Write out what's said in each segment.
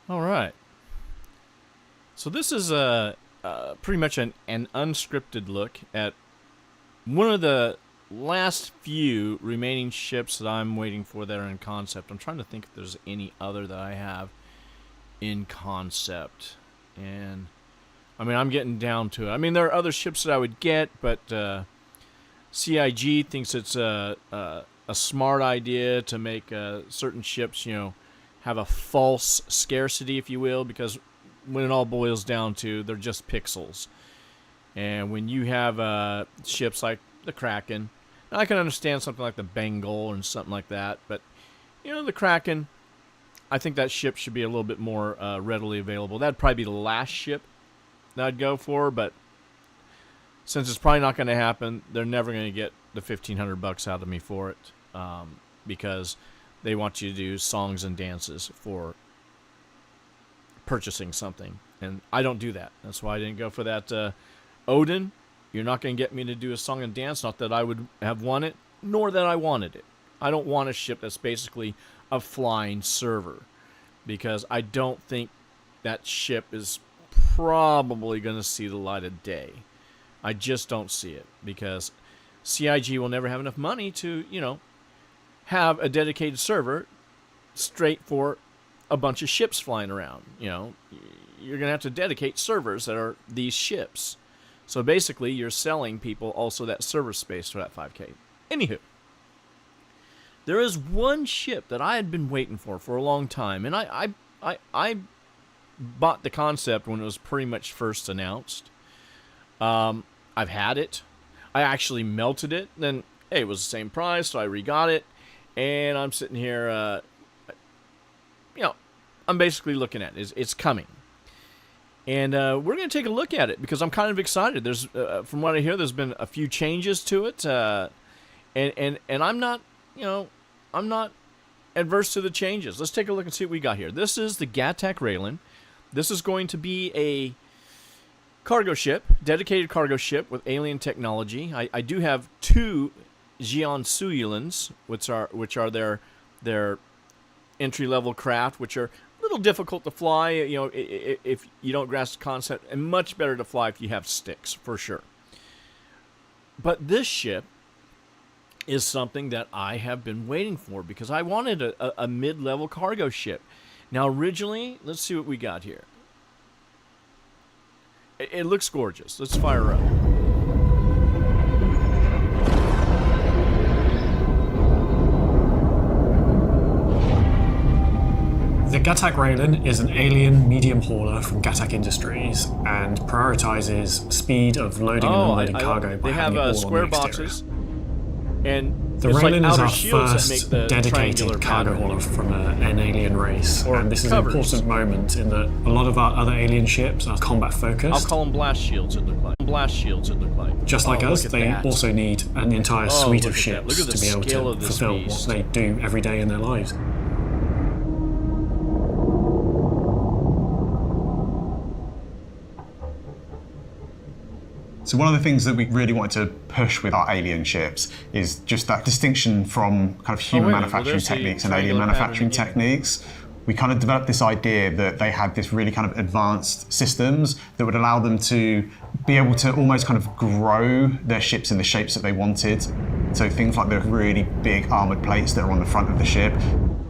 All right. So this is pretty much an unscripted look at one of the last few remaining ships that I'm waiting for that are in concept. I'm trying to think if there's any other that I have in concept. And, I mean, I'm getting down to it. I mean, there are other ships that I would get, but CIG thinks it's a smart idea to make certain ships, have a false scarcity, if you will, because when it all boils down to, they're just pixels. And when you have ships like the Kraken, I can understand something like the Bengal and something like that, but the Kraken, I think that ship should be a little bit more readily available. That'd probably be the last ship that I'd go for, but since it's probably not going to happen, they're never going to get the $1,500 out of me for it, because they want you to do songs and dances for purchasing something, and I don't do that. That's why I didn't go for that. Odin, you're not going to get me to do a song and dance. Not that I would have won it, nor that I wanted it. I don't want a ship that's basically a flying server, because I don't think that ship is probably going to see the light of day. I just don't see it, because CIG will never have enough money to, have a dedicated server straight for a bunch of ships flying around. You're going to have to dedicate servers that are these ships. So basically, you're selling people also that server space for that 5K. Anywho, there is one ship that I had been waiting for a long time, and I bought the concept when it was pretty much first announced. I've had it. I actually melted it. Then, hey, it was the same price, so I re-got it. And I'm sitting here, I'm basically looking at it. It's coming. And we're going to take a look at it, because I'm kind of excited. There's, from what I hear, there's been a few changes to it. And I'm not, I'm not adverse to the changes. Let's take a look and see what we got here. This is the Gatac Railen. This is going to be a cargo ship, dedicated cargo ship with alien technology. I do have two Xi'an Suyulans, which are their entry-level craft, which are a little difficult to fly, if you don't grasp the concept, and much better to fly if you have sticks, for sure. But this ship is something that I have been waiting for, because I wanted a mid-level cargo ship. Now, originally, let's see what we got here. It looks gorgeous. Let's fire her up. The Gatac Railen is an alien medium hauler from Gatac Industries and prioritizes speed of loading and unloading cargo by they having have it all square on the boxes, exterior. and The Railen is our first dedicated cargo hauler from an alien race, and this is an important moment in that a lot of our other alien ships are combat focused. I'll call them blast shields, it looked like. Just like us, they also need an entire suite of ships to be able to fulfill what they do every day in their lives. So one of the things that we really wanted to push with our alien ships is just that distinction from kind of human manufacturing techniques and alien manufacturing techniques. We kind of developed this idea that they had this really kind of advanced systems that would allow them to be able to almost kind of grow their ships in the shapes that they wanted. So things like the really big armored plates that are on the front of the ship.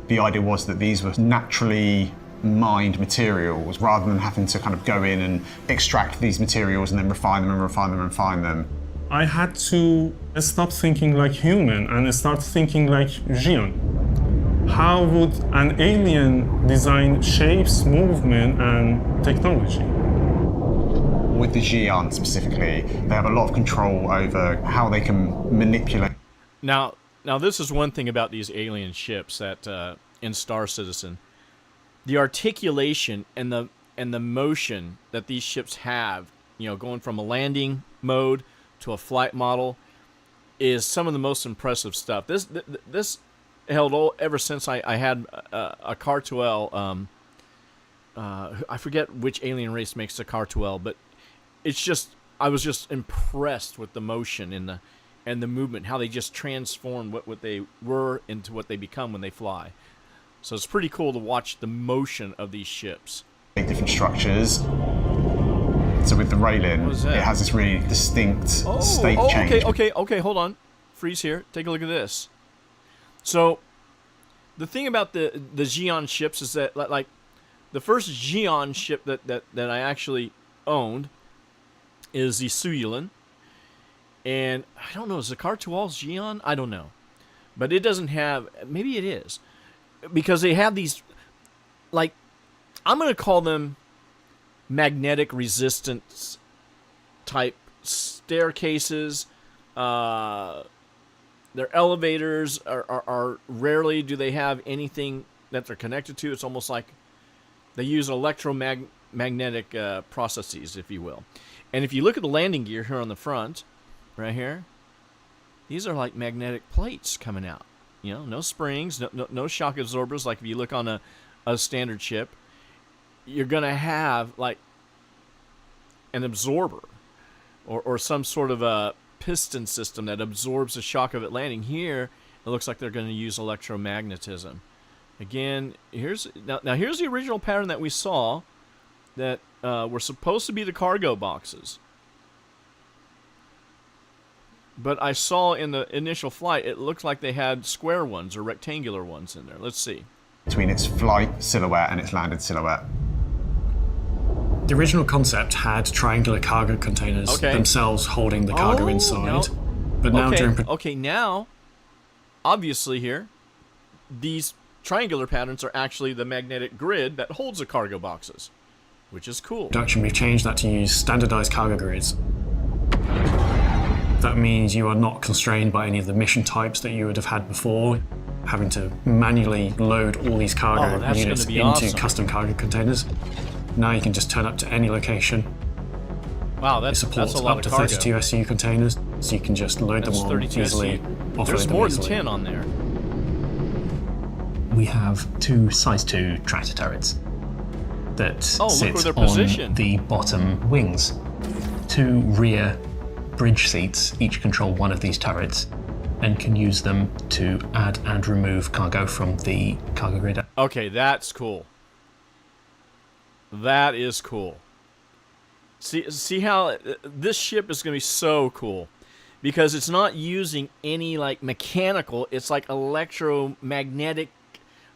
The idea was that these were naturally mined materials, rather than having to kind of go in and extract these materials and then refine them and refine them and refine them. I had to stop thinking like human and start thinking like Xi'an. How would an alien design shapes, movement, and technology? With the Xi'an specifically, they have a lot of control over how they can manipulate. Now this is one thing about these alien ships that in Star Citizen. The articulation and the motion that these ships have, going from a landing mode to a flight model, is some of the most impressive stuff. This held ever since I had a Car-2L. I forget which alien race makes the Car-2L, but it's just, I was just impressed with the motion and the movement, how they just transform what they were into what they become when they fly. So it's pretty cool to watch the motion of these ships. Different structures. So with the Railen, it has this really distinct state change. Okay, hold on. Freeze here. Take a look at this. So the thing about the Xi'an ships is that, like, the first Xi'an ship that I actually owned is the Suyulan. And I don't know, is the Kartual Xi'an? I don't know. But it doesn't have, maybe it is. Because they have these, like, I'm going to call them magnetic resistance type staircases. Their elevators are rarely do they have anything that they're connected to. It's almost like they use electromagnetic processes, if you will. And if you look at the landing gear here on the front, right here, these are like magnetic plates coming out. You know, no springs, no shock absorbers. Like if you look on a standard ship, you're going to have like an absorber or some sort of a piston system that absorbs the shock of it landing. Here, it looks like they're going to use electromagnetism. Again, here's the original pattern that we saw that were supposed to be the cargo boxes. But I saw in the initial flight, it looked like they had square ones or rectangular ones in there. Let's see. Between its flight silhouette and its landed silhouette. The original concept had triangular cargo containers themselves holding the cargo inside. But now now, obviously here, these triangular patterns are actually the magnetic grid that holds the cargo boxes, which is cool. Production, we've changed that to use standardized cargo grids. That means you are not constrained by any of the mission types that you would have had before, having to manually load all these cargo units into custom cargo containers. Now you can just turn up to any location. Wow, that's a lot of cargo. It supports up to 32 SU containers, so you can just load them on easily. There's more than 10 on there. We have 2 size 2 tractor turrets that sit on the bottom wings. 2 rear bridge seats each control one of these turrets and can use them to add and remove cargo from the cargo grid. Okay, that's cool. That is cool. See how this ship is going to be so cool because it's not using any like mechanical, it's like electromagnetic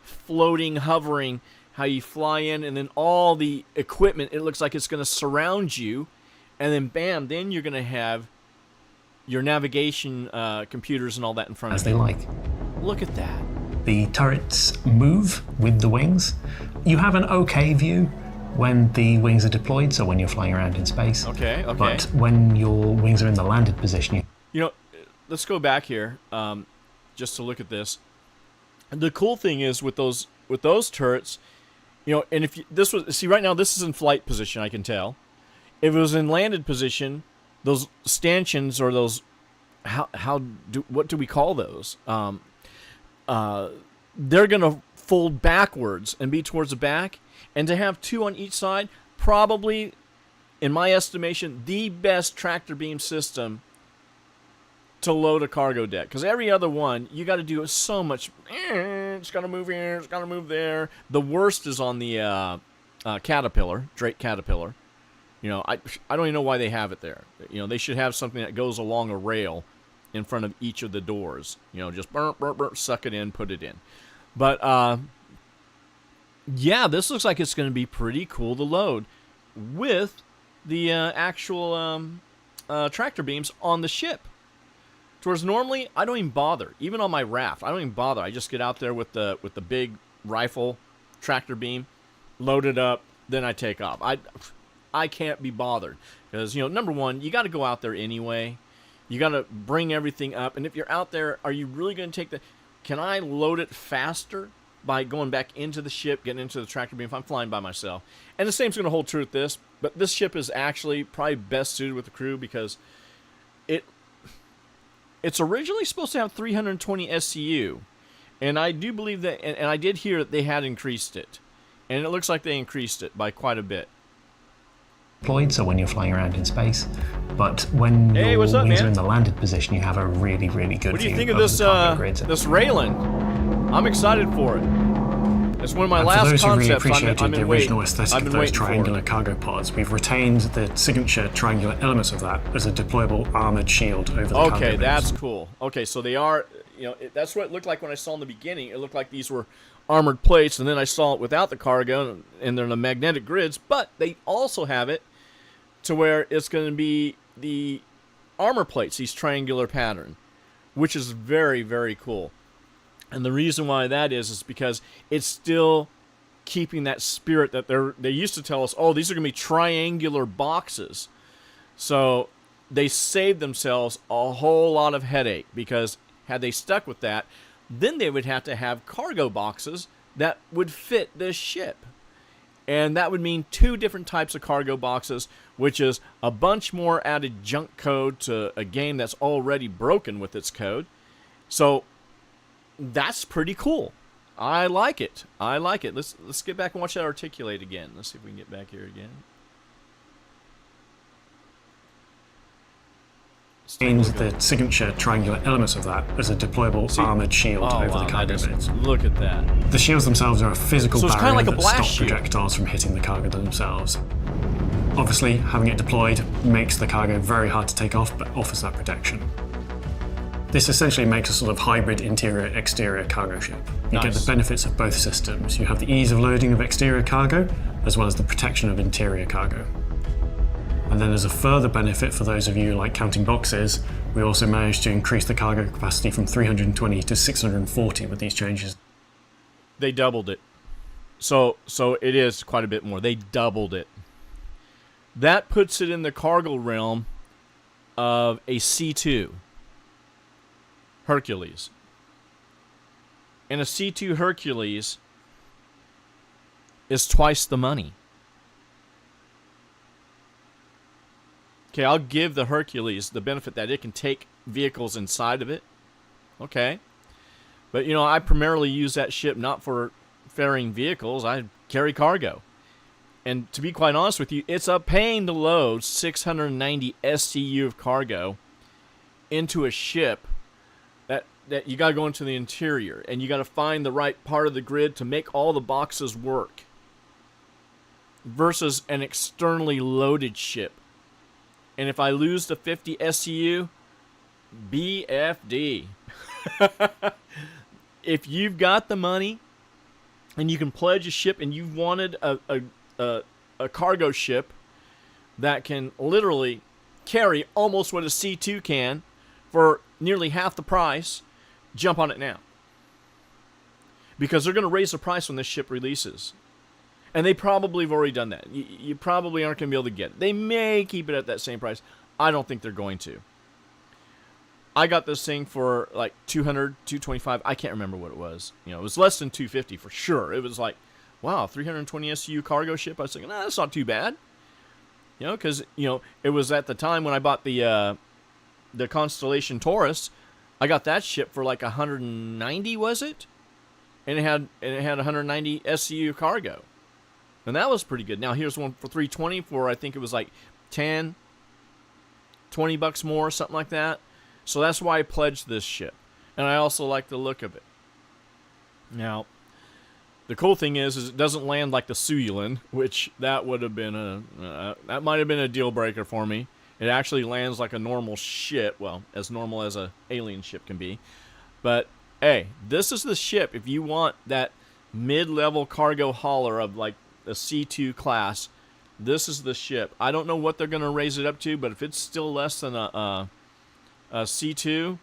floating, hovering, how you fly in and then all the equipment, it looks like it's going to surround you and then bam, then you're going to have your navigation computers and all that in front of you. As they like. Look at that. The turrets move with the wings. You have an okay view when the wings are deployed, so when you're flying around in space. Okay. But when your wings are in the landed position, you know, let's go back here just to look at this. The cool thing is with those turrets, you know, and if right now this is in flight position, I can tell. If it was in landed position, those stanchions or those, what do we call those? They're gonna fold backwards and be towards the back, and to have 2 on each side, probably, in my estimation, the best tractor beam system to load a cargo deck. Because every other one, you got to do so much. It's got to move here. It's got to move there. The worst is on the Caterpillar, Drake Caterpillar. You know, I don't even know why they have it there. You know, they should have something that goes along a rail in front of each of the doors. You know, just burp, burp, burp, suck it in, put it in. But, yeah, this looks like it's going to be pretty cool to load with the actual tractor beams on the ship. Whereas normally, I don't even bother. Even on my raft, I don't even bother. I just get out there with the big rifle tractor beam, load it up, then I take off. I can't be bothered because, you know, number one, you got to go out there anyway. You got to bring everything up. And if you're out there, are you really going to can I load it faster by going back into the ship, getting into the tractor beam if I'm flying by myself? And the same's going to hold true with this, but this ship is actually probably best suited with the crew because it's originally supposed to have 320 SCU. And I do believe that, and I did hear that they had increased it. And it looks like they increased it by quite a bit. Deployed, so when you're flying around in space, but when your wings are in the landed position, you have a really, really good view. What do you think of this Railen? I'm excited for it. It's one of my and last for those concepts. Who really appreciated I'm the in original wait. aesthetic I've of been those waiting for triangular it. cargo pods, we've retained the signature triangular elements of that as a deployable armored shield over the cargo Okay, base. that's cool. Okay, so they are, that's what it looked like when I saw in the beginning. It looked like these were armored plates, and then I saw it without the cargo, and they're the magnetic grids, but they also have it to where it's going to be the armor plates, these triangular pattern, which is very, very cool. And the reason why that is because it's still keeping that spirit that they used to tell us, oh, these are going to be triangular boxes. So they saved themselves a whole lot of headache, because had they stuck with that, then they would have to have cargo boxes that would fit this ship. And that would mean 2 different types of cargo boxes, which is a bunch more added junk code to a game that's already broken with its code. So that's pretty cool. I like it. I like it. Let's get back and watch that articulate again. Let's see if we can get back here again. Retained the signature triangular elements of that as a deployable armored shield over the cargo base. Look at that. The shields themselves are a physical So it's barrier kinda like a that blast stop shield. projectiles from hitting the cargo themselves. Obviously, having it deployed makes the cargo very hard to take off, but offers that protection. This essentially makes a sort of hybrid interior-exterior cargo ship. You get the benefits of both systems. You have the ease of loading of exterior cargo, as well as the protection of interior cargo. And then as a further benefit for those of you like counting boxes, we also managed to increase the cargo capacity from 320 to 640 with these changes. They doubled it. So it is quite a bit more. They doubled it. That puts it in the cargo realm of a C2 Hercules. And a C2 Hercules is twice the money. Okay, I'll give the Hercules the benefit that it can take vehicles inside of it. Okay. But, I primarily use that ship not for ferrying vehicles. I carry cargo. And to be quite honest with you, it's a pain to load 690 SCU of cargo into a ship that you got to go into the interior. And you got to find the right part of the grid to make all the boxes work. Versus an externally loaded ship. And if I lose the 50 SCU, BFD. If you've got the money and you can pledge a ship and you've wanted a cargo ship that can literally carry almost what a C2 can for nearly half the price, jump on it now. Because they're going to raise the price when this ship releases. And they probably have already done that. You probably aren't going to be able to get it. They may keep it at that same price. I don't think they're going to. I got this thing for like $200, $225. I can't remember what it was. It was less than $250 for sure. It was like, wow, 320 SCU cargo ship. I was thinking, that's not too bad. Because, it was at the time when I bought the Constellation Taurus. I got that ship for like 190, was it? And it had 190 SCU cargo. And that was pretty good. Now, here's one for 320 for, I think it was like 10, 20 bucks more, something like that. So that's why I pledged this ship. And I also like the look of it. Now, the cool thing is it doesn't land like the Suyulin, which that would have been that might have been a deal breaker for me. It actually lands like a normal ship. Well, as normal as a alien ship can be. But, hey, this is the ship. If you want that mid-level cargo hauler of like a C2 class, this is the ship. I don't know what they're going to raise it up to, but if it's still less than a C2,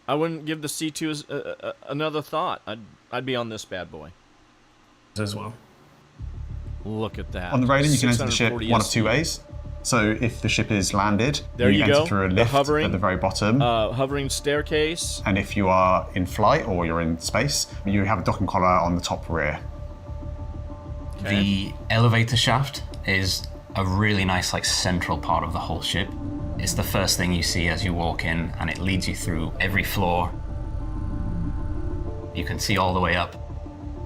I wouldn't give the C2 another thought. I'd be on this bad boy. As well. Look at that. On the Railen, you can enter the ship one of 2 ways. So if the ship is landed, you enter through a lift at the very bottom. Hovering staircase. And if you are in flight or you're in space, you have a docking collar on the top rear. Okay. The elevator shaft is a really nice central part of the whole ship. It's the first thing you see as you walk in, and it leads you through every floor. You can see all the way up.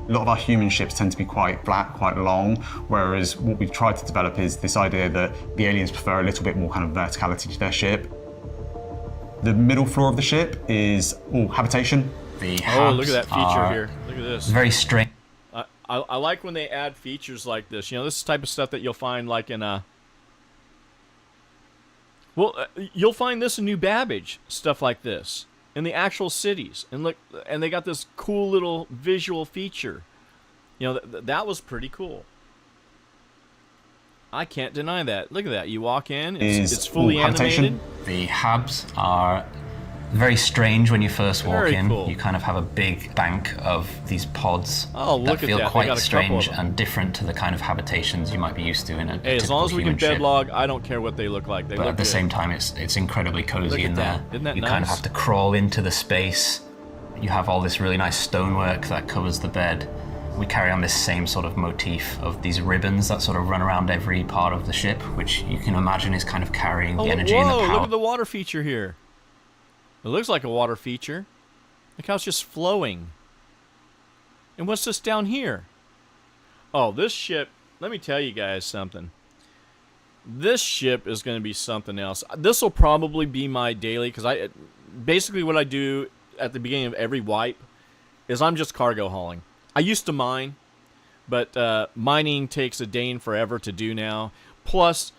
A lot of our human ships tend to be quite flat, quite long, whereas what we've tried to develop is this idea that the aliens prefer a little bit more kind of verticality to their ship. The middle floor of the ship is all habitation. The look at that feature here. Look at this. Very strange. I I like when they add features like this. You know, this is the type of stuff that you'll find like in a... Well, you'll find this in New Babbage, stuff like this, in the actual cities. And look, and they got this cool little visual feature. You know, that was pretty cool. I can't deny that. Look at that. You walk in, it's fully animated. The hubs are very strange when you first walk in. Cool. You kind of have a big bank of these pods that feel quite strange and different to the kind of habitations you might be used to in a Hey, as long as we can bedlog, I don't care what they look like. They but look at the good. same time, it's incredibly cozy in there. Isn't that you nice? kind of have to crawl into the space. You have all this really nice stonework that covers the bed. We carry on this same sort of motif of these ribbons that sort of run around every part of the ship, which you can imagine is kind of carrying the energy and the power. Look at the water feature here. It looks like a water feature. Look how it's just flowing. And what's this down here? Oh, this ship, let me tell you guys something. This ship is going to be something else. This will probably be my daily, because basically what I do at the beginning of every wipe is I'm just cargo hauling. I used to mine, but mining takes a dang forever to do now. Plus,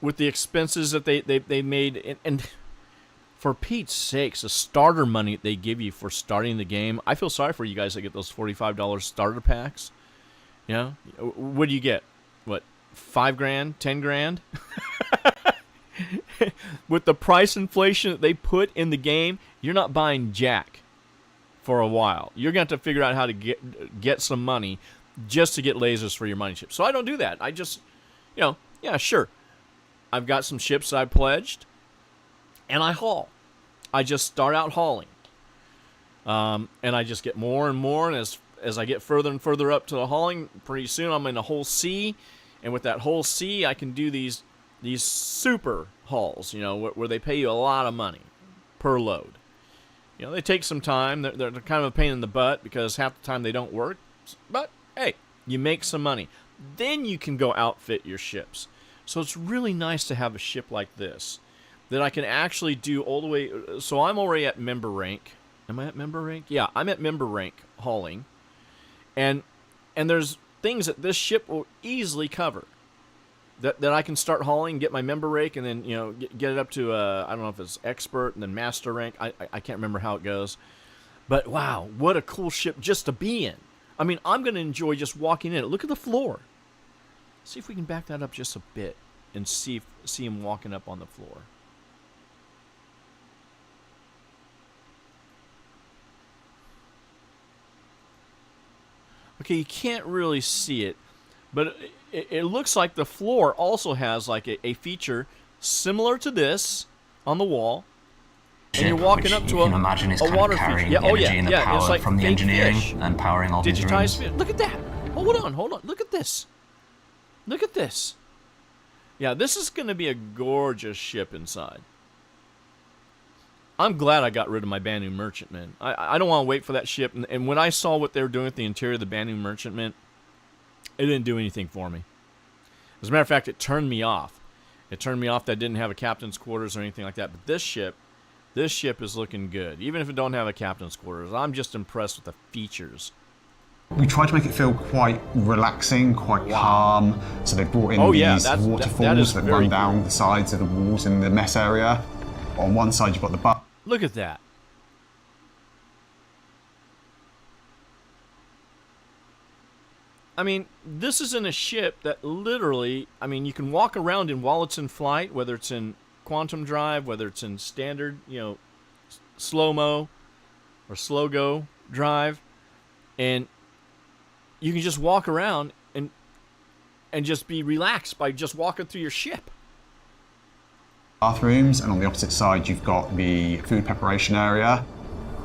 with the expenses that they made, and for Pete's sakes, the starter money they give you for starting the game, I feel sorry for you guys that get those $45 starter packs. You know, what do you get? What, $5,000, $10,000? With the price inflation that they put in the game, you're not buying jack for a while. You're going to have to figure out how to get some money just to get lasers for your mining ship. So I don't do that. I just, you know, yeah, sure. I've got some ships I pledged, and I haul. I just start out hauling. And I just get more and more, and as I get further and further up to the hauling, pretty soon I'm in a whole sea, and with that whole sea, I can do these super hauls, you know, where they pay you a lot of money per load. You know, they take some time. They're kind of a pain in the butt because half the time they don't work. But, hey, you make some money. Then you can go outfit your ships. So it's really nice to have a ship like this that I can actually do all the way. So I'm already at member rank. Am I at member rank? Yeah, I'm at member rank hauling. And there's things that this ship will easily cover. That I can start hauling, get my member rank, and then, you know, get it up to, I don't know if it's expert and then master rank. I can't remember how it goes. But, wow, what a cool ship just to be in. I mean, I'm going to enjoy just walking in it. Look at the floor. See if we can back that up just a bit and see him walking up on the floor. Okay, you can't really see it, but it looks like the floor also has like a feature similar to this on the wall. And you're walking up to a water feature. Yeah, and the power it's like from the engineering fish. and powering all these Digitized rooms. fish. Look at that. Hold on. Look at this. Look at this. Yeah, this is going to be a gorgeous ship inside. I'm glad I got rid of my Banu Merchantman. I don't want to wait for that ship. And when I saw what they were doing with the interior of the Banu Merchantman, it didn't do anything for me. As a matter of fact, it turned me off. It turned me off that I didn't have a captain's quarters or anything like that. But this ship is looking good. Even if it don't have a captain's quarters, I'm just impressed with the features. We tried to make it feel quite relaxing, quite calm. So they brought in these waterfalls that run down the sides of the walls in the mess area. On one side, you've got the butt. Look at that. I mean, this is in a ship that literally, I mean, you can walk around in while it's in flight, whether it's in quantum drive, whether it's in standard, you know, slow-mo or slow-go drive, and you can just walk around and just be relaxed by just walking through your ship. Bathrooms, and on the opposite side you've got the food preparation area.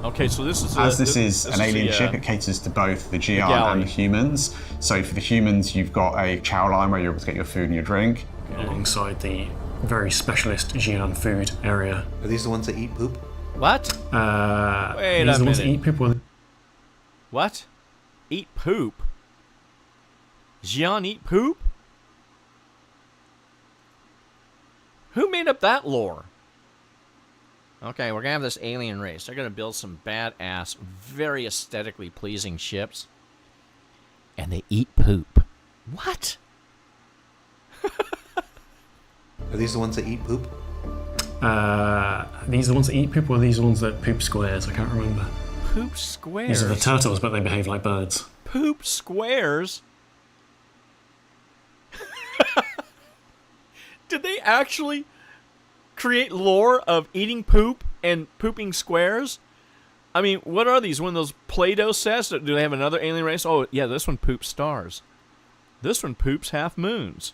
Okay, so this is this is an alien ship. It caters to both the Geon and the humans. So for the humans, you've got a chow line where you're able to get your food and your drink. Alongside the very specialist Geon food area. Are these the ones that eat poop? What? Wait a minute. The ones that eat poop. What? Eat poop? Geon eat poop? Who made up that lore? Okay, we're going to have this alien race. They're going to build some badass, very aesthetically pleasing ships. And they eat poop. What? Are these the ones that eat poop? These are the ones that eat poop, or are these the ones that poop squares? I can't remember. Poop squares? These are the turtles, but they behave like birds. Poop squares? Did they actually create lore of eating poop and pooping squares? I mean, what are these? One of those Play-Doh sets? Do they have another alien race? Oh, yeah, this one poops stars. This one poops half moons.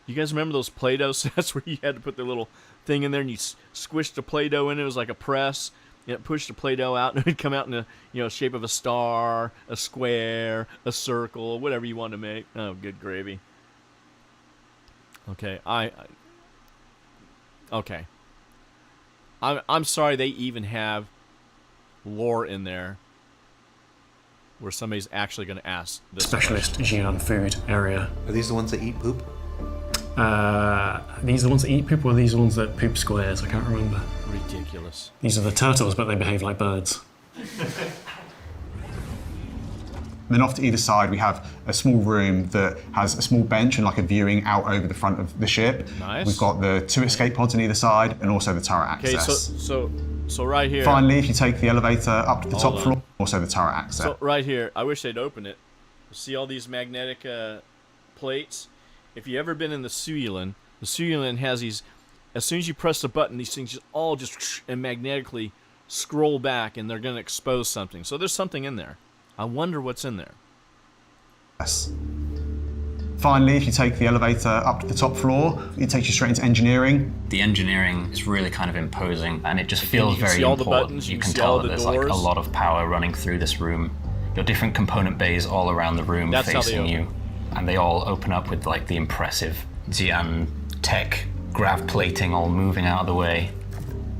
You guys remember those Play-Doh sets where you had to put the little thing in there and you squished the Play-Doh in? It was like a press. And it pushed the Play-Doh out and it would come out in the shape of a star, a square, a circle, whatever you want to make. Oh, good gravy. Okay, okay. I'm sorry they even have lore in there where somebody's actually going to ask this specialist Xi'an food area. Are these the ones that eat poop? These are the ones that eat poop, or are these the ones that poop squares? I can't remember. Ridiculous. These are the turtles, but they behave like birds. Then off to either side, we have a small room that has a small bench and like a viewing out over the front of the ship. Nice. We've got the 2 escape pods on either side and also the turret access. Okay, so right here. Finally, if you take the elevator up to the top floor, also the turret access. So right here, I wish they'd open it. See all these magnetic plates? If you've ever been in the Suilin has these, as soon as you press the button, these things all just and magnetically scroll back and they're going to expose something. So there's something in there. I wonder what's in there. Yes. Finally, if you take the elevator up to the top floor, it takes you straight into engineering. The engineering is really kind of imposing, and it just feels very all important. The buttons, you can tell that there's like a lot of power running through this room. Your different component bays all around the room facing you, and they all open up with like the impressive Xi'an tech grav plating all moving out of the way.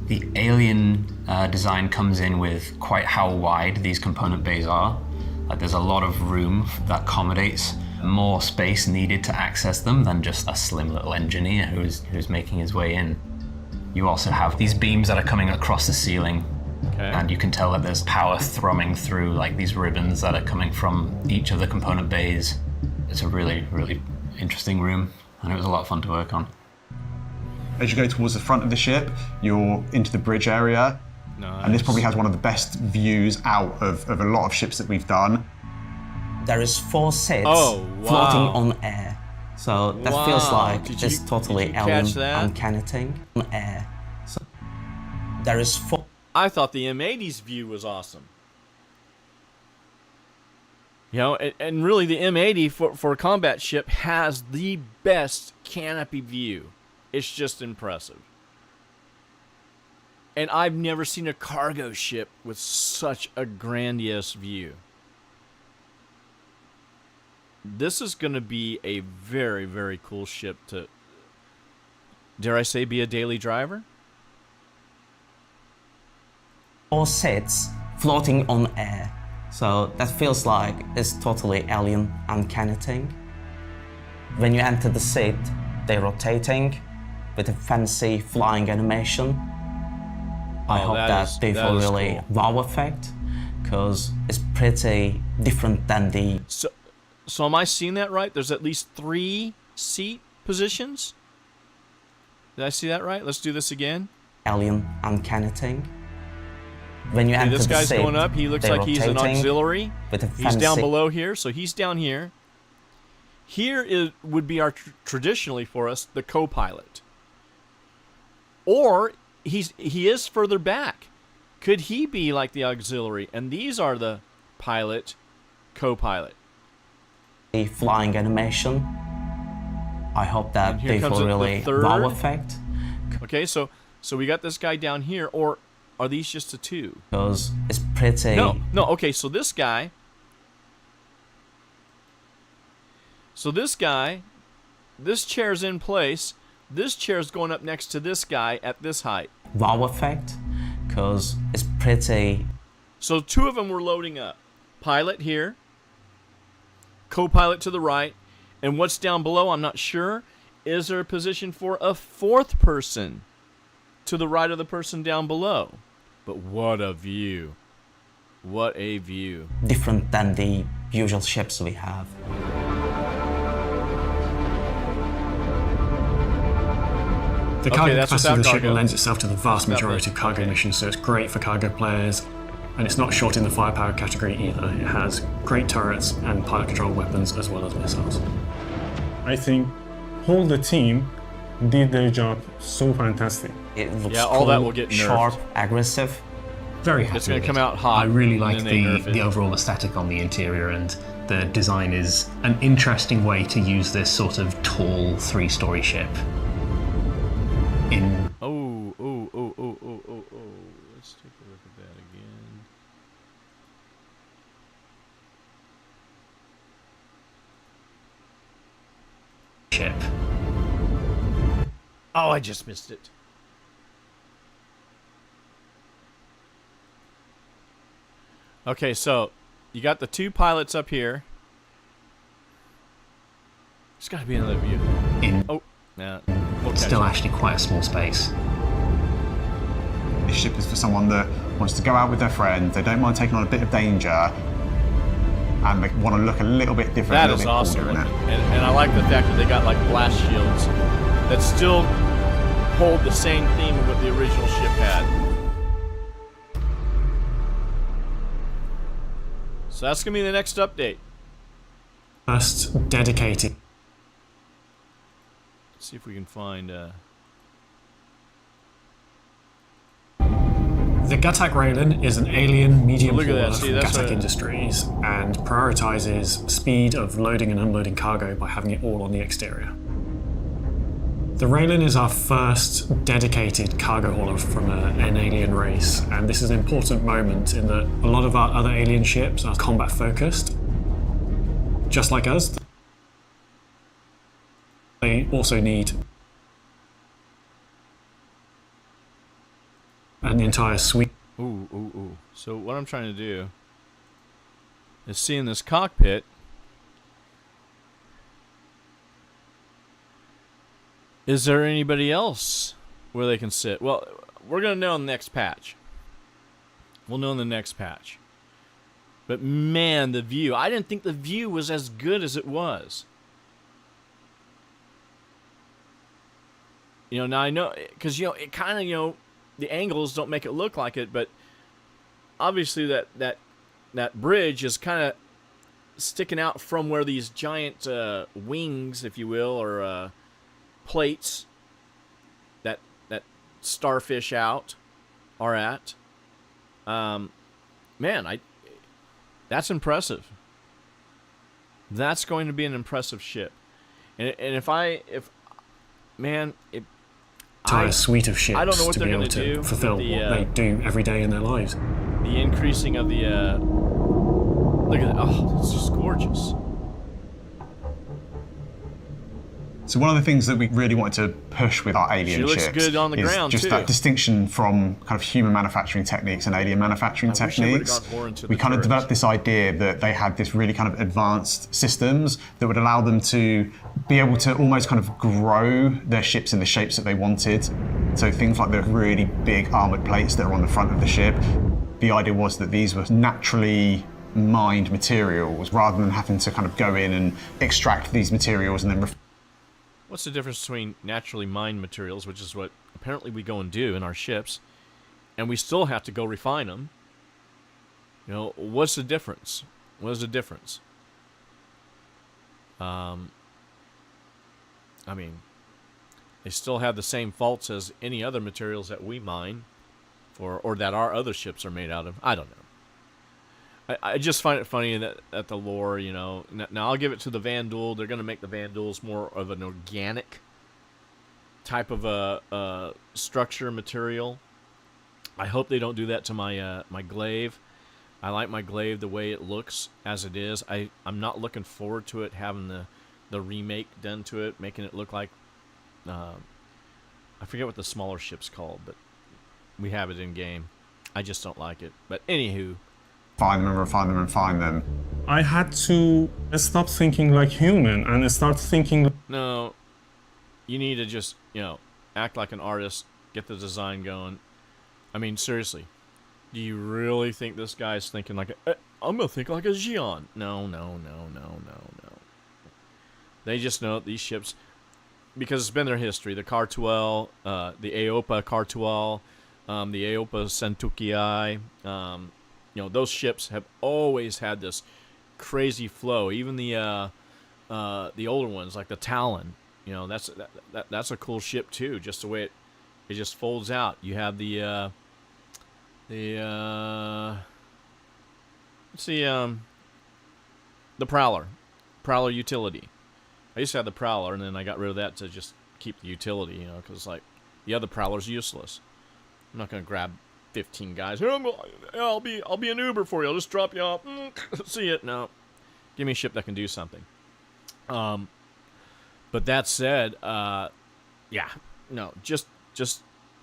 The alien design comes in with quite how wide these component bays are. Like there's a lot of room that accommodates more space needed to access them than just a slim little engineer who's making his way in. You also have these beams that are coming across the ceiling, and you can tell that there's power thrumming through like these ribbons that are coming from each of the component bays. It's a really, really interesting room, and it was a lot of fun to work on. As you go towards the front of the ship, you're into the bridge area. Nice. And this probably has one of the best views out of a lot of ships that we've done. There is 4 sets floating on air. So that feels like this totally alien uncanny thing on air. So there is 4. I thought the M80's view was awesome. You know, and really the M80 for a combat ship has the best canopy view. It's just impressive. And I've never seen a cargo ship with such a grandiose view. This is going to be a very, very cool ship to, dare I say, be a daily driver? 4 sets floating on air. So that feels like it's totally alien uncanny thing. When you enter the seat, they're rotating with a fancy flying animation. I hope that they feel really cool. Wow effect, because it's pretty different than the... So am I seeing that right? There's at least 3 seat positions? Did I see that right? Let's do this again. Alien uncanny thing. When you enter this the guy's seat, going up. He looks like he's an auxiliary. He's down below here, so he's down here. Here would be our traditionally for us the co-pilot. Or he is further back. Could he be like the auxiliary? And these are the pilot, co-pilot. The flying animation. I hope that they feel really wow effect. Okay, so we got this guy down here, or are these just the 2? Because it's pretty... No, okay, so this guy... this chair's in place. This chair's going up next to this guy at this height. Wow effect, because it's pretty... So 2 of them were loading up. Pilot here, co-pilot to the right, and what's down below, I'm not sure. Is there a position for a 4th person to the right of the person down below? But what a view. What a view. Different than the usual ships we have. The cargo capacity of the ship lends itself to the vast majority of cargo missions, so it's great for cargo players, and it's not short in the firepower category either. It has great turrets and pilot controlled weapons as well as missiles. I think all the team did their job so fantastic. It looks all cool, that will get nerfed. sharp, aggressive. Very happy. It's going to with come it. out hot. I really like and then they nerf it. the overall aesthetic on the interior, and the design is an interesting way to use this sort of tall 3-story ship. Oh. Let's take a look at that again. Ship. Oh, I just missed it. Okay, so you got the 2 pilots up here. There's got to be another view. Oh, nah. Still actually quite a small space. This ship is for someone that wants to go out with their friends, they don't mind taking on a bit of danger, and they want to look a little bit different, That a is little bit awesome. cooler, isn't it? And I like the fact that they got like blast shields that still hold the same theme of what the original ship had. So that's going to be the next update. First dedicated. Let's see if we can find... The Gatac Railen is an alien medium Look at that. hauler See, from that's Gatac what- Industries and prioritizes speed of loading and unloading cargo by having it all on the exterior. The Railen is our first dedicated cargo hauler from an alien race, and this is an important moment in that a lot of our other alien ships are combat focused. Just like us, they also need an entire suite. Ooh. So what I'm trying to do is see in this cockpit, is there anybody else where they can sit? Well, we're going to know in the next patch. We'll know in the next patch. But man, the view. I didn't think the view was as good as it was. You know, now I know, because, you know, it kind of, you know, the angles don't make it look like it, but obviously that bridge is kind of sticking out from where these giant wings, if you will, or plates that starfish out are at. Man, that's impressive. That's going to be an impressive ship, and Entire suite of ships I don't know what to they're be able gonna to do fulfill with the, what they do every day in their lives. the increasing of the look at that. Oh, it's just gorgeous. So one of the things that we really wanted to push with our alien She looks ships good on the is ground, just too. that distinction from kind of human manufacturing techniques and alien manufacturing I wish they would've techniques. gone more into We the kind of turrets. developed this idea that they had this really kind of advanced systems that would allow them to be able to almost kind of grow their ships in the shapes that they wanted. So things like the really big armored plates that are on the front of the ship. The idea was that these were naturally mined materials rather than having to kind of go in and extract these materials and then What's the difference between naturally mined materials, which is what apparently we go and do in our ships, and we still have to go refine them? You know, what's the difference? What is the difference? I mean, they still have the same faults as any other materials that we mine, or that our other ships are made out of. I don't know. I just find it funny that the lore, you know. Now I'll give it to the Vandal. They're going to make the Vandals more of an organic type of a structure material. I hope they don't do that to my my glaive. I like my glaive the way it looks as it is. I'm not looking forward to it having the remake done to it, making it look like I forget what the smaller ship's called, but we have it in game. I just don't like it. But anywho. refine them and refine them and refine them. I had to stop thinking like human and start thinking. No, you need to just, you know, act like an artist, get the design going. I mean, seriously, Do you really think this guy's thinking like I'm gonna think like a Xi'an? No. They just know these ships because it's been their history. The Kartuel, the Aopa Kartuel, the Aopa Centukiai. Those ships have always had this crazy flow. Even the older ones like the Talon. That's a cool ship too. Just the way it just folds out. You have the Prowler utility. I used to have the Prowler, and then I got rid of that to just keep the utility, because like the other Prowler's useless. I'm not gonna grab 15 guys. I'll be an Uber for you. I'll just drop you off. See it. No, give me a ship that can do something. But that said, just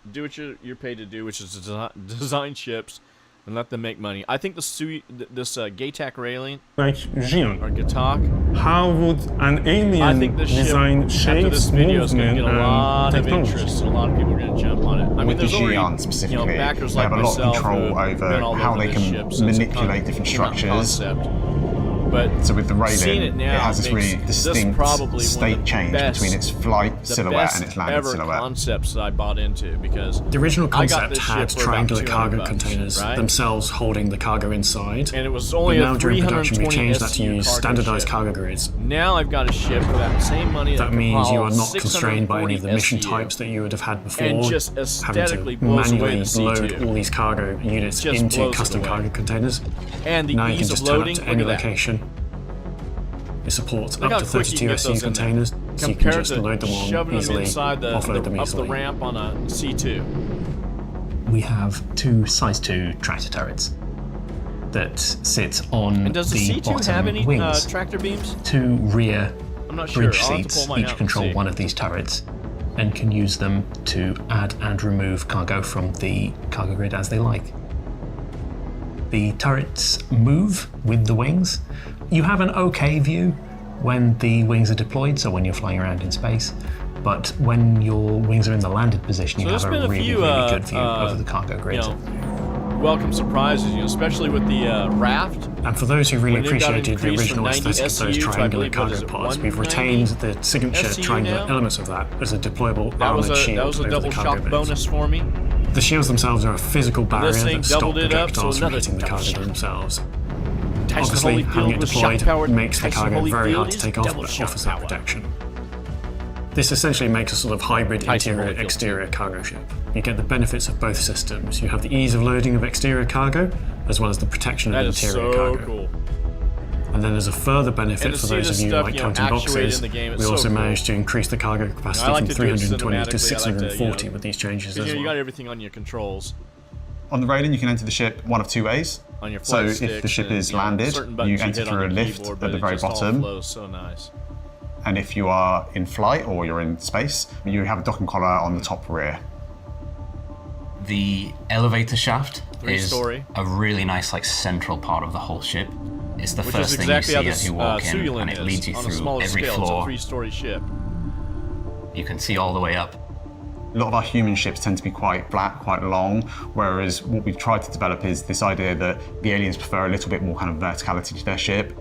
do what you're paid to do, which is design ships and let them make money. I think this Gatac Railen, like Xi'an or Gatac, how would an alien design shapes, movement, and a lot of technology? Interest, and a lot of people are going to jump on it. With the Xi'an specifically, backers they like have a lot of myself control over how they can manipulate different structures. But so with the Railen, it has this really distinct state change between its flight silhouette and its landed silhouette. Concepts that I bought into, because the original concept had triangular cargo containers themselves holding the cargo inside. And it was only now during production we changed that to use standardized cargo grids. Now I've got a ship for that same money. That means you are not constrained by any of the mission types that you would have had before, and just aesthetically having to manually load all these cargo units into custom cargo containers. And the now you can ease just of turn loading, up to any location. It supports look up to 32 SU containers, so you can just load them on easily, offload them easily. Up the ramp on a C2. We have two size 2 tractor turrets that sit on and does the C2 bottom have any wings. tractor beams? 2 rear bridge sure. seats each control one of these turrets and can use them to add and remove cargo from the cargo grid as they like. The turrets move with the wings. You have an okay view when the wings are deployed, so when you're flying around in space, but when your wings are in the landed position, you have a really good view over the cargo grid. Welcome surprises, especially with the raft. And for those who really appreciated the original aesthetic of those triangular cargo pods, we've retained the signature triangular elements of that as a deployable armored shield. That was a double shock bonus for me. The shields themselves are a physical barrier that stop projectiles from hitting the cargo themselves. Obviously, having it deployed makes the cargo very hard to take off, but offers that protection. This essentially makes a sort of hybrid interior-exterior cargo ship. You get the benefits of both systems. You have the ease of loading of exterior cargo, as well as the protection of interior cargo. Cool. And then as a further benefit for those of you who like counting boxes, we also managed to increase the cargo capacity from 320 to 640 with these changes as well. You got everything on your controls. On the Railen, you can enter the ship one of two ways. On your so if the ship is landed, you enter through a lift at the very bottom. So nice. And if you are in flight or you're in space, you have a docking collar on the top rear. The elevator shaft is a really nice, central part of the whole ship. It's the first thing you see as you walk in, and it leads you through every floor. It's a 3-story ship. You can see all the way up. A lot of our human ships tend to be quite flat, quite long, whereas what we've tried to develop is this idea that the aliens prefer a little bit more kind of verticality to their ship.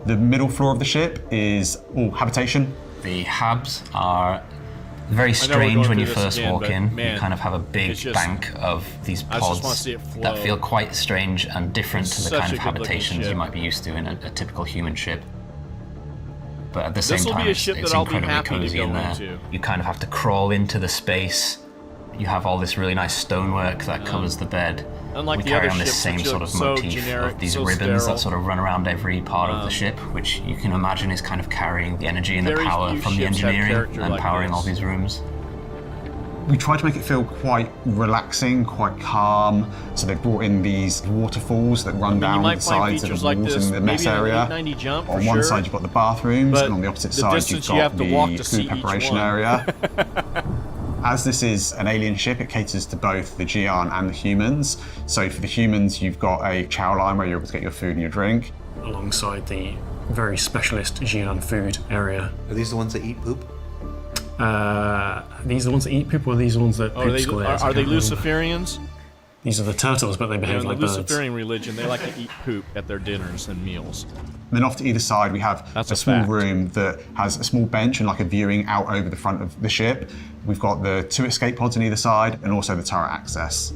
The middle floor of the ship is all habitation. The habs are very strange when you first walk in. You kind of have a big bank of these pods that feel quite strange and different to the kind of habitations you might be used to in a typical human ship. But at the same time, it's incredibly cozy in there. You kind of have to crawl into the space. You have all this really nice stonework that covers the bed. We carry on this same sort of motif of these ribbons that sort of run around every part of the ship, which you can imagine is kind of carrying the energy and the power from the engineering and powering all these rooms. We try to make it feel quite relaxing, quite calm. So they've brought in these waterfalls that run down the sides of the walls in the mess area. On one side you've got the bathrooms, and on the opposite side you've got the food preparation area. As this is an alien ship, it caters to both the Xi'an and the humans. So for the humans, you've got a chow line where you're able to get your food and your drink. Alongside the very specialist Xi'an food area. Are these the ones that eat poop? These are the ones that eat poop, or are these the ones that poop squares? Are they Luciferians? These are the turtles, but they behave like birds. In the Luciferian religion, they like to eat poop at their dinners and meals. And then off to either side, we have a small room that has a small bench and like a viewing out over the front of the ship. We've got the 2 escape pods on either side and also the turret access.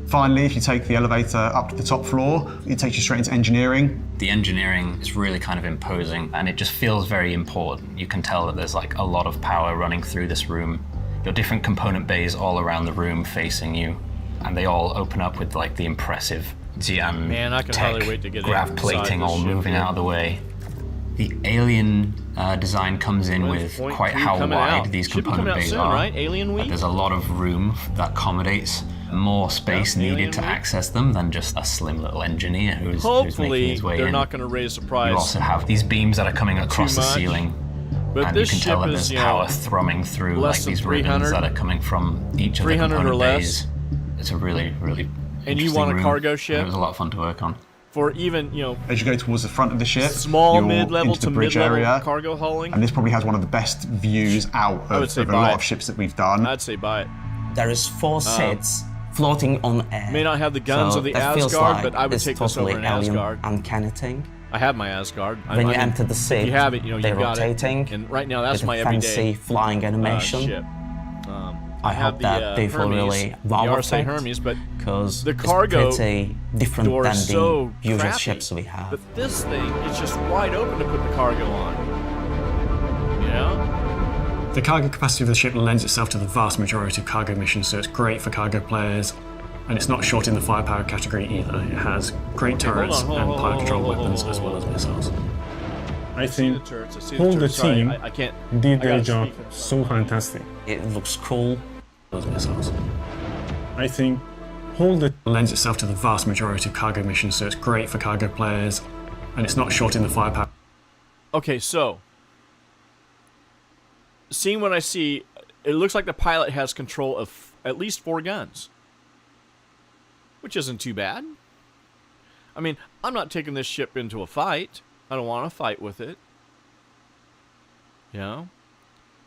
Finally, if you take the elevator up to the top floor, it takes you straight into engineering. The engineering is really kind of imposing, and it just feels very important. You can tell that there's like a lot of power running through this room. Your different component bays all around the room facing you, and they all open up with like the impressive Xi'an grav plating all moving out of the way. The alien design comes in with quite how wide these component bays are. Right? Alien Week? There's a lot of room that accommodates more space needed to access them than just a slim little engineer who's making his way in. They're not going to raise the price. You also have these beams that are coming across the ceiling. But and you can tell that there's power thrumming through like these ribbons that are coming from each of the component bays. It's a really, really and you want a cargo ship? It was a lot of fun to work on. For even, as you go towards the front of the ship, small mid-level to mid-level cargo hauling. And this probably has one of the best views out of a lot of ships that we've done. I'd say buy it. There is 4 seats floating on air. May not have the guns of the Asgard, but I would take this over an Asgard. Uncanny thing. I have my Asgard. When you enter the seat, you have it, they're rotating. And right now, that's with my a everyday fancy flying animation. Ship. I hope that they feel really wow effect, Hermes, but because the cargo it's pretty different than the usual crappy, ships we have. But this thing is just wide open to put the cargo on. You know? The cargo capacity of the ship lends itself to the vast majority of cargo missions, so it's great for cargo players. And it's not short in the firepower category either. It has great turrets and pilot-controlled weapons as well as missiles. I think all the team did their job so fantastic. It looks cool. Those missiles. I think all the lends itself to the vast majority of cargo missions, so it's great for cargo players, and it's not short in the firepower. Okay, so seeing what I see, it looks like the pilot has control of at least 4 guns, which isn't too bad. I mean, I'm not taking this ship into a fight. I don't want to fight with it. You know?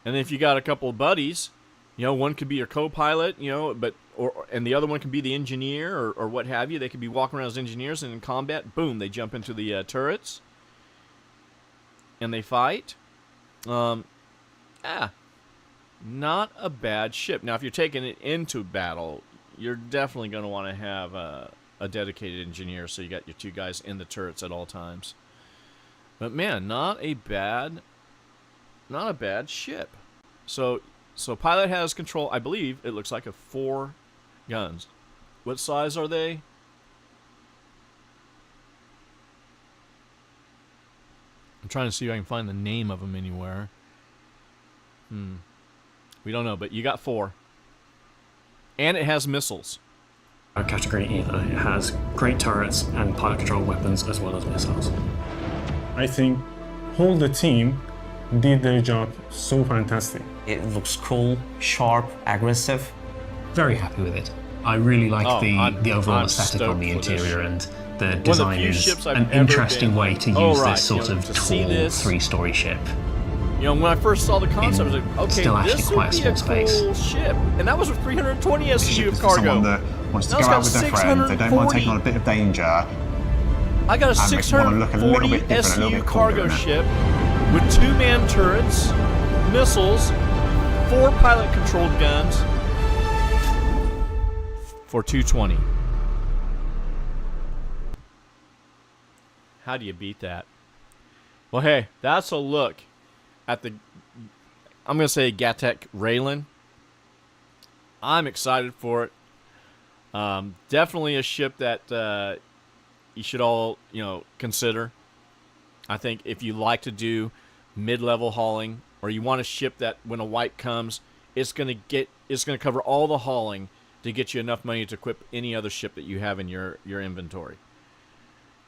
And if you got a couple of buddies, one could be your co-pilot, and the other one could be the engineer or what have you. They could be walking around as engineers, and in combat, boom, they jump into the turrets and they fight. Not a bad ship. Now, if you're taking it into battle, you're definitely going to want to have a dedicated engineer, so you got your 2 guys in the turrets at all times. But man, not a bad ship. So pilot has control. I believe it looks like 4 guns. What size are they? I'm trying to see if I can find the name of them anywhere. We don't know, but you got 4. And it has missiles. Category either. It has great turrets and pilot-controlled weapons as well as missiles. I think all the team did their job so fantastic. It looks cool, sharp, aggressive. Very happy with it. I really like the overall aesthetic on the interior, and the design is an interesting way to use this sort of tall 3-story ship. When I first saw the concept, I was like, okay, this would be a cool ship. And that was with 320 SCU of cargo. Someone that wants to go out with their friends, they don't want to take on a bit of danger. I got a 640 SCU cargo ship with 2-man turrets, missiles, 4 pilot-controlled guns for 220. How do you beat that? Well, hey, that's a look at the, I'm going to say Gatac Railen. I'm excited for it. Definitely a ship that you should all, consider. I think if you like to do mid-level hauling, or you want a ship that when a wipe comes, it's going to cover all the hauling to get you enough money to equip any other ship that you have in your inventory.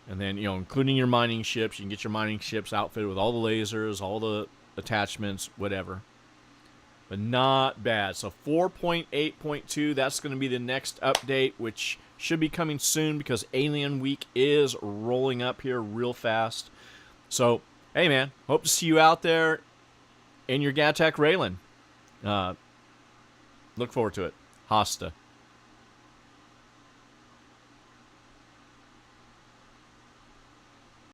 And then, including your mining ships, you can get your mining ships outfitted with all the lasers, all the attachments, whatever. But not bad. So 4.8.2, that's going to be the next update, which should be coming soon because Alien Week is rolling up here real fast. So, hey man, hope to see you out there in your Gatac Railen. Look forward to it. Hasta.